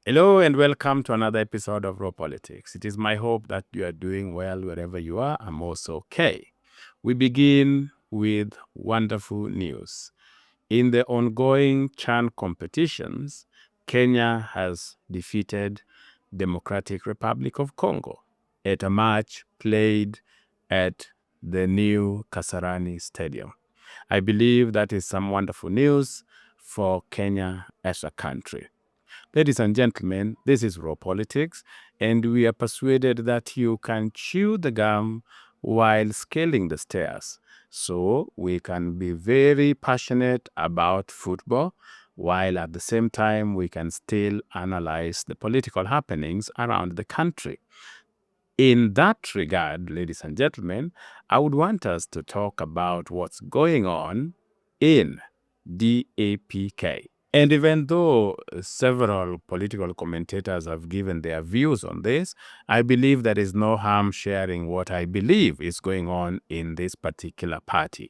Hello and welcome to another episode of Raw Politics. It is my hope that you are doing well wherever you are. I'm also okay. We begin with wonderful news. In the ongoing CHAN competitions, Kenya has defeated Democratic Republic of Congo at a match played at the new Kasarani Stadium. I believe that is some wonderful news for Kenya as a country. Ladies and gentlemen, this is Raw Politics, and we are persuaded that you can chew the gum while scaling the stairs. So we can be very passionate about football, while at the same time we can still analyze the political happenings around the country. In that regard, ladies and gentlemen, I would want us to talk about what's going on in DAP-K. And even though several political commentators have given their views on this, I believe there is no harm sharing what I believe is going on in this particular party.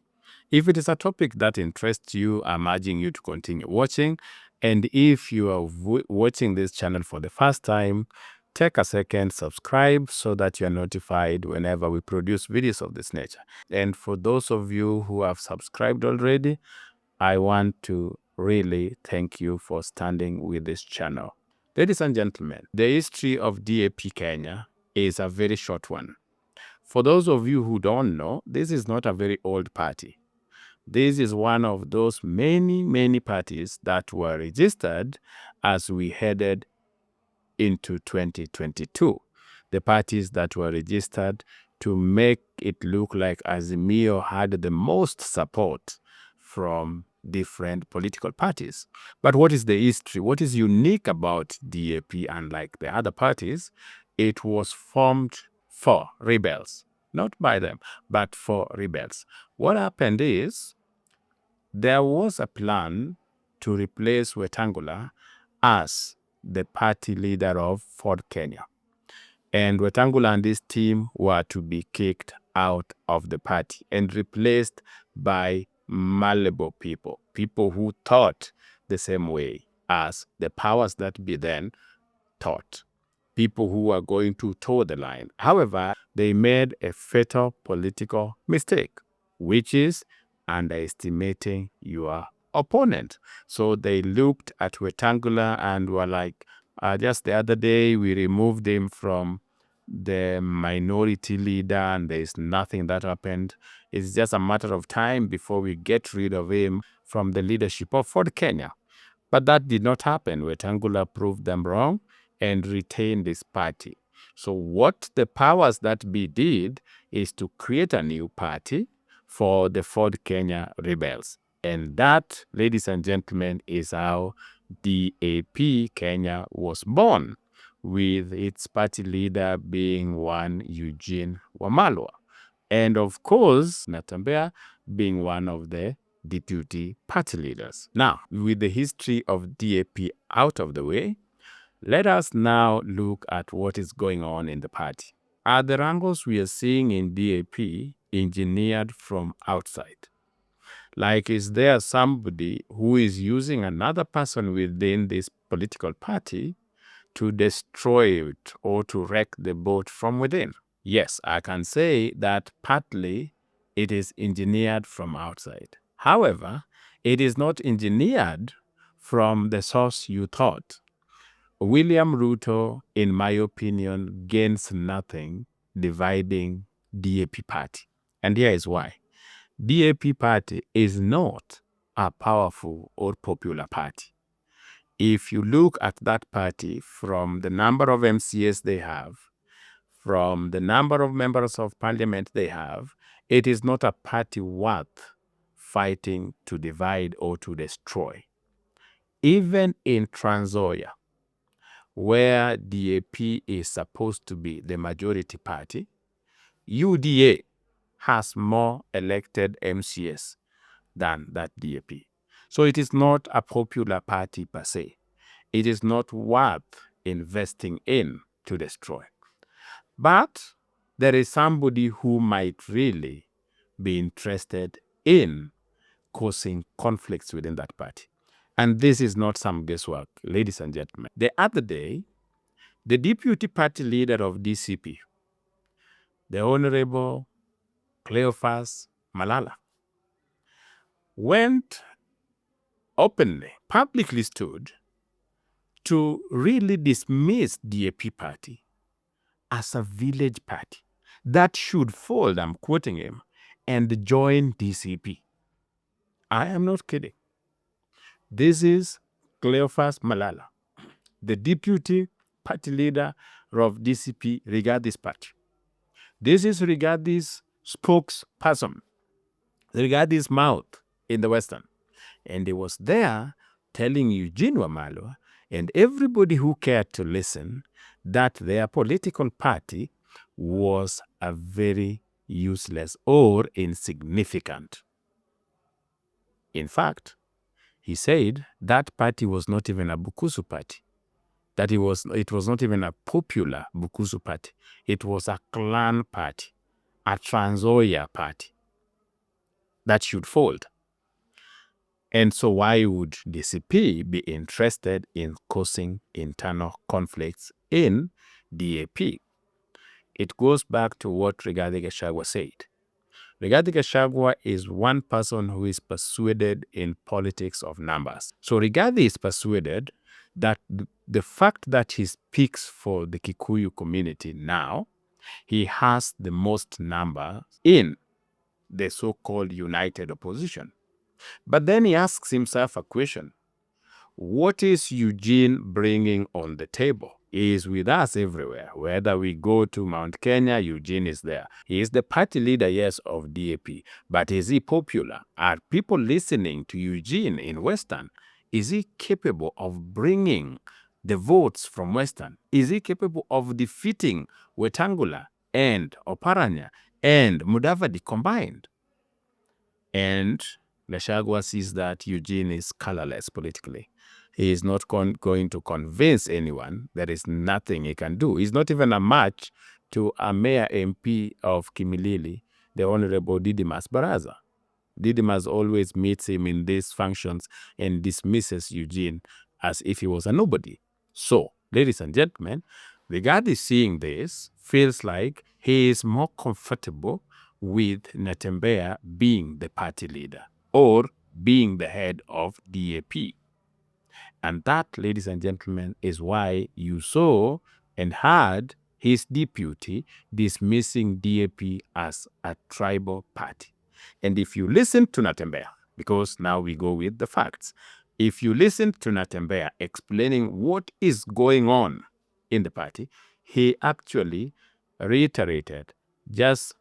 If it is a topic that interests you, I'm urging you to continue watching. And if you are watching this channel for the first time, take a second, subscribe so that you are notified whenever we produce videos of this nature. And for those of you who have subscribed already, I want to really thank you for standing with this channel. Ladies and gentlemen, the history of DAP Kenya is a very short one. For those of you who don't know, this is not a very old party. This is one of those many parties that were registered as we headed into 2022. The parties that were registered to make it look like Azimio had the most support from different political parties. But what is the history? What is unique about DAP, unlike the other parties? It was formed for rebels, not by them, but for rebels. What happened is there was a plan to replace Wetangula as the party leader of Ford Kenya. And Wetangula and his team were to be kicked out of the party and replaced by malleable people who thought the same way as the powers that be then thought, people who were going to toe the line. However, they made a fatal political mistake, which is underestimating your opponent. So they looked at Wetangula and were like, just the other day, we removed him from the minority leader and there's nothing that happened. It's just a matter of time before we get rid of him from the leadership of Ford Kenya. But that did not happen. Wetangula proved them wrong and retained this party. So what the powers that be did is to create a new party for the Ford Kenya rebels. And that, ladies and gentlemen, is how DAP Kenya was born, with its party leader being one EUGENE Wamalwa. And of course, NATEMBEYA being one of the deputy party leaders. Now, with the history of DAP out of the way, let us now look at what is going on in the party. Are the wrangles we are seeing in DAP engineered from outside? Like, is there somebody who is using another person within this political party to destroy it or to wreck the boat from within? Yes, I can say that partly it is engineered from outside. However, it is not engineered from the source you thought. William Ruto, in my opinion, gains nothing dividing DAP party. And here is why. DAP party is not a powerful or popular party. If you look at that party from the number of MCAs they have, from the number of members of parliament they have, it is not a party worth fighting to divide or to destroy. Even in Trans Nzoia, where DAP is supposed to be the majority party, UDA has more elected MCAs than that DAP. So it is not a popular party per se. It is not worth investing in to destroy. But there is somebody who might really be interested in causing conflicts within that party. And this is not some guesswork, ladies and gentlemen. The other day, the deputy party leader of DCP, the Honorable Cleophas Malala, went openly, publicly stood to really dismiss DAP party as a village party that should fold, I'm quoting him, and join DCP. I am not kidding. This is Cleophas Malala, the deputy party leader of DCP, Rigathi's party. This is Rigathi's spokesperson, Rigathi's mouth in the Western. And he was there telling Eugene Wamalwa and everybody who cared to listen that their political party was a very useless or insignificant. In fact, he said that party was not even a Bukusu party, that it was not even a popular Bukusu party. It was a clan party, a Trans Nzoia party that should fold. And so why would DCP be interested in causing internal conflicts in DAP? It goes back to what Rigathi Gachagua said. Rigathi Gachagua is one person who is persuaded in politics of numbers. So Rigathi is persuaded that the fact that he speaks for the Kikuyu community now, he has the most numbers in the so-called united opposition. But then he asks himself a question. What is Eugene bringing on the table? He is with us everywhere. Whether we go to Mount Kenya, Eugene is there. He is the party leader, yes, of DAP. But is he popular? Are people listening to Eugene in Western? Is he capable of bringing the votes from Western? Is he capable of defeating Wetangula and Oparanya and Mudavadi combined? And Gachagua sees that Eugene is colorless politically. He is not going to convince anyone. There is nothing he can do. He's not even a match to a mayor MP of Kimilili, the Honorable Didymus Baraza. Didymus always meets him in these functions and dismisses Eugene as if he was a nobody. So, ladies and gentlemen, Rigathi seeing this feels like he is more comfortable with NATEMBEYA being the party leader or being the head of DAP. And that, ladies and gentlemen, is why you saw and heard his deputy dismissing DAP as a tribal party. And if you listen to NATEMBEYA, because now we go with the facts, if you listen to NATEMBEYA explaining what is going on in the party, he actually reiterated, just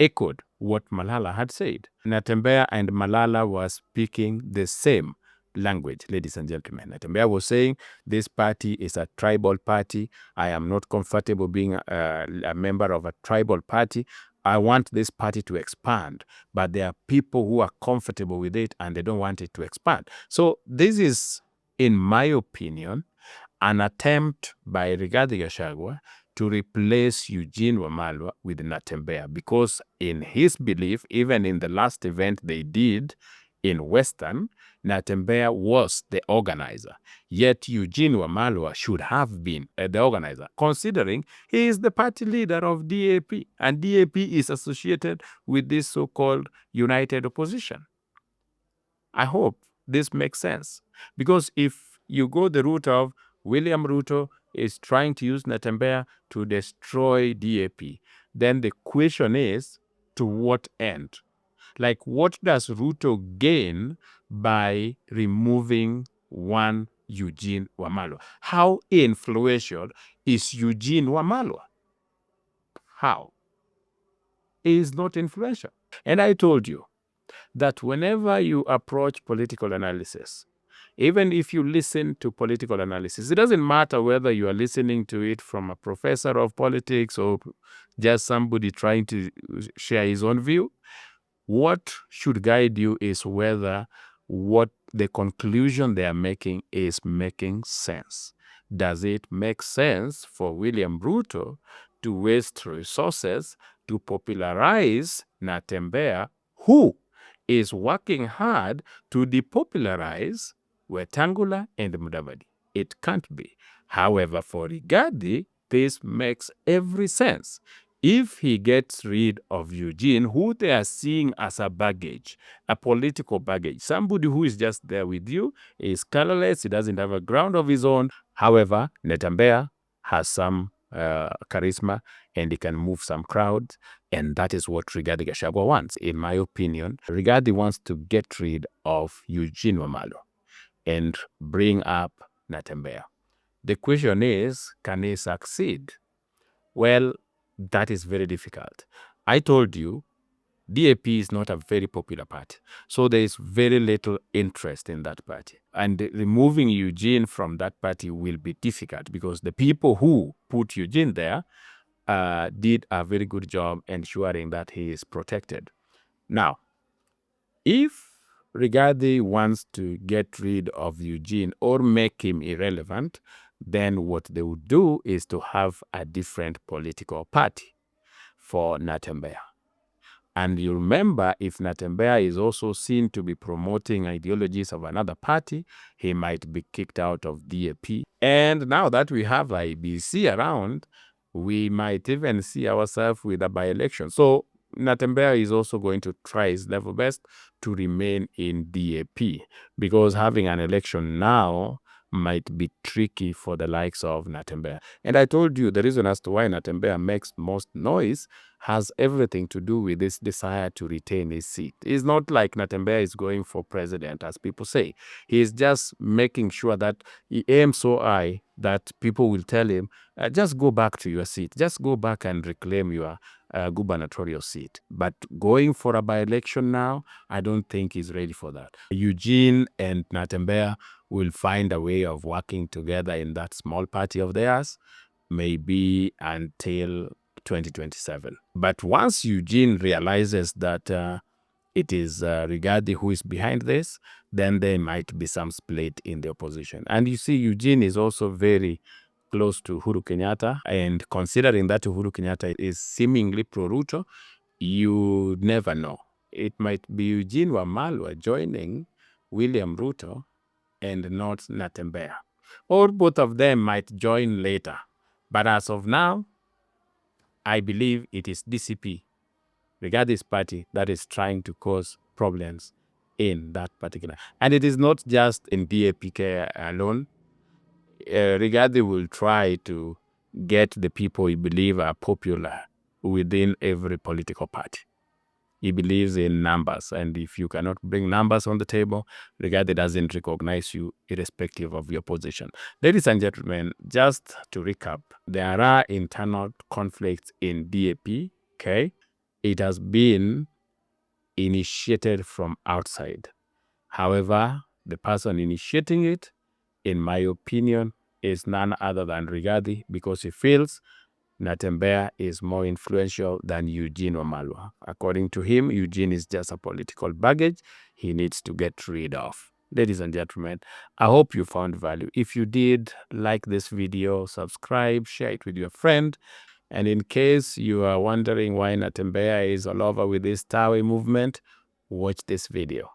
echoed what Malala had said. NATEMBEYA and Malala were speaking the same language, ladies and gentlemen. NATEMBEYA was saying this party is a tribal party. I am not comfortable being a member of a tribal party. I want this party to expand, but there are people who are comfortable with it and they don't want it to expand. So this is, in my opinion, an attempt by Rigathi Gachagua to replace Eugene Wamalwa with NATEMBEYA, because in his belief, even in the last event they did in Western, NATEMBEYA was the organizer. Yet Eugene Wamalwa should have been the organizer, considering he is the party leader of DAP, and DAP is associated with this so-called united opposition. I hope this makes sense, because if you go the route of William Ruto is trying to use NATEMBEYA to destroy DAP, then the question is, to what end? Like, what does Ruto gain by removing one Eugene Wamalwa? How influential is Eugene Wamalwa? How? He is not influential. And I told you that whenever you approach political analysis, even if you listen to political analysis, it doesn't matter whether you are listening to it from a professor of politics or just somebody trying to share his own view. What should guide you is whether what the conclusion they are making is making sense. Does it make sense for William Ruto to waste resources to popularize NATEMBEYA, who is working hard to depopularize Wetangula and Mudavadi. It can't be. However, for Rigathi, this makes every sense. If he gets rid of Eugene, who they are seeing as a baggage, a political baggage, somebody who is just there with you, is colorless, he doesn't have a ground of his own. However, NATEMBEYA has some charisma and he can move some crowds, and that is what Rigathi Gachagua wants. In my opinion, Rigathi wants to get rid of Eugene Wamalwa and bring up NATEMBEYA. The question is, can he succeed? Well, that is very difficult. I told you, DAP is not a very popular party. So there is very little interest in that party. And removing Eugene from that party will be difficult because the people who put Eugene there did a very good job ensuring that he is protected. Now, if Rigathi wants to get rid of Eugene or make him irrelevant, then what they would do is to have a different political party for NATEMBEYA. And you remember, if NATEMBEYA is also seen to be promoting ideologies of another party, he might be kicked out of DAP. And now that we have IBC around, we might even see ourselves with a by-election. So NATEMBEYA is also going to try his level best to remain in DAP, because having an election now might be tricky for the likes of NATEMBEYA. And I told you the reason as to why NATEMBEYA makes most noise has everything to do with this desire to retain his seat. It's not like NATEMBEYA is going for president, as people say. He is just making sure that he aims so high that people will tell him, just go back to your seat. Just go back and reclaim your gubernatorial seat. But going for a by-election now, I don't think he's ready for that. Eugene and NATEMBEYA will find a way of working together in that small party of theirs, maybe until 2027. But once Eugene realizes that it is Rigathi who is behind this, then there might be some split in the opposition. And you see, Eugene is also very close to Uhuru Kenyatta, and considering that Uhuru Kenyatta is seemingly pro-Ruto, you never know. It might be Eugene Wamalwa joining William Ruto and not NATEMBEYA. Or both of them might join later. But as of now, I believe it is DCP, Rigathi's party, that is trying to cause problems in that particular. And it is not just in DAP-K alone. Rigathi will try to get the people he believes are popular within every political party. He believes in numbers, and if you cannot bring numbers on the table, Rigathi doesn't recognize you irrespective of your position. Ladies and gentlemen, just to recap, there are internal conflicts in DAP, okay? It has been initiated from outside. However, the person initiating it, in my opinion, is none other than Rigathi, because he feels NATEMBEYA is more influential than Eugene Wamalwa. According to him, Eugene is just a political baggage he needs to get rid of. Ladies and gentlemen, I hope you found value. If you did, like this video, subscribe, share it with your friend. And in case you are wondering why NATEMBEYA is all over with this Tawi movement, watch this video.